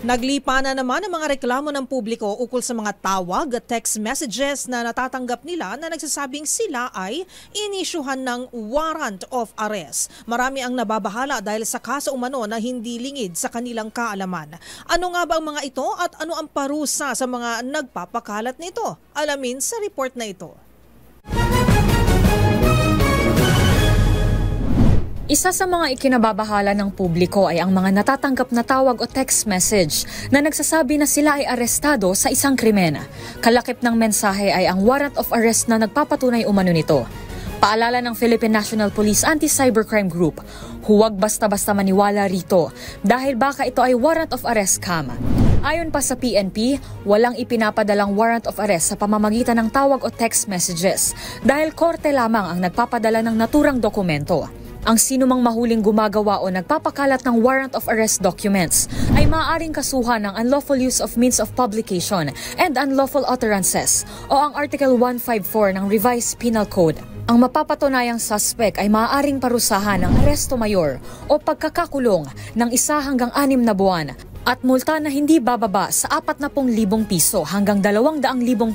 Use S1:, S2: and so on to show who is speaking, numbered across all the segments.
S1: Naglipa na naman ang mga reklamo ng publiko ukol sa mga tawag at text messages na natatanggap nila na nagsasabing sila ay inisyuhan ng warrant of arrest. Marami ang nababahala dahil sa kaso umano na hindi lingid sa kanilang kaalaman. Ano nga ba ang mga ito at ano ang parusa sa mga nagpapakalat nito? Alamin sa report na ito.
S2: Isa sa mga ikinababahala ng publiko ay ang mga natatanggap na tawag o text message na nagsasabi na sila ay arestado sa isang krimen. Kalakip ng mensahe ay ang warrant of arrest na nagpapatunay umano nito. Paalala ng Philippine National Police Anti-Cybercrime Group, huwag basta-basta maniwala rito dahil baka ito ay warrant of arrest scam. Ayon pa sa PNP, walang ipinapadalang warrant of arrest sa pamamagitan ng tawag o text messages dahil korte lamang ang nagpapadala ng naturang dokumento. Ang sinumang mahuling gumagawa o nagpapakalat ng warrant of arrest documents ay maaaring kasuhan ng unlawful use of means of publication and unlawful utterances o ang Article 154 ng Revised Penal Code. Ang mapapatunayang suspect ay maaaring parusahan ng aresto mayor o pagkakakulong ng 1 hanggang 6 na buwan at multa na hindi bababa sa 40,000 piso hanggang 200,000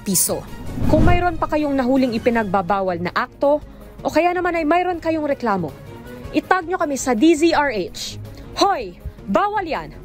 S2: piso.
S3: Kung mayroon pa kayong nahuling ipinagbabawal na akto o kaya naman ay mayroon kayong reklamo, itag nyo kami sa DZRH. Hoy! Bawal yan!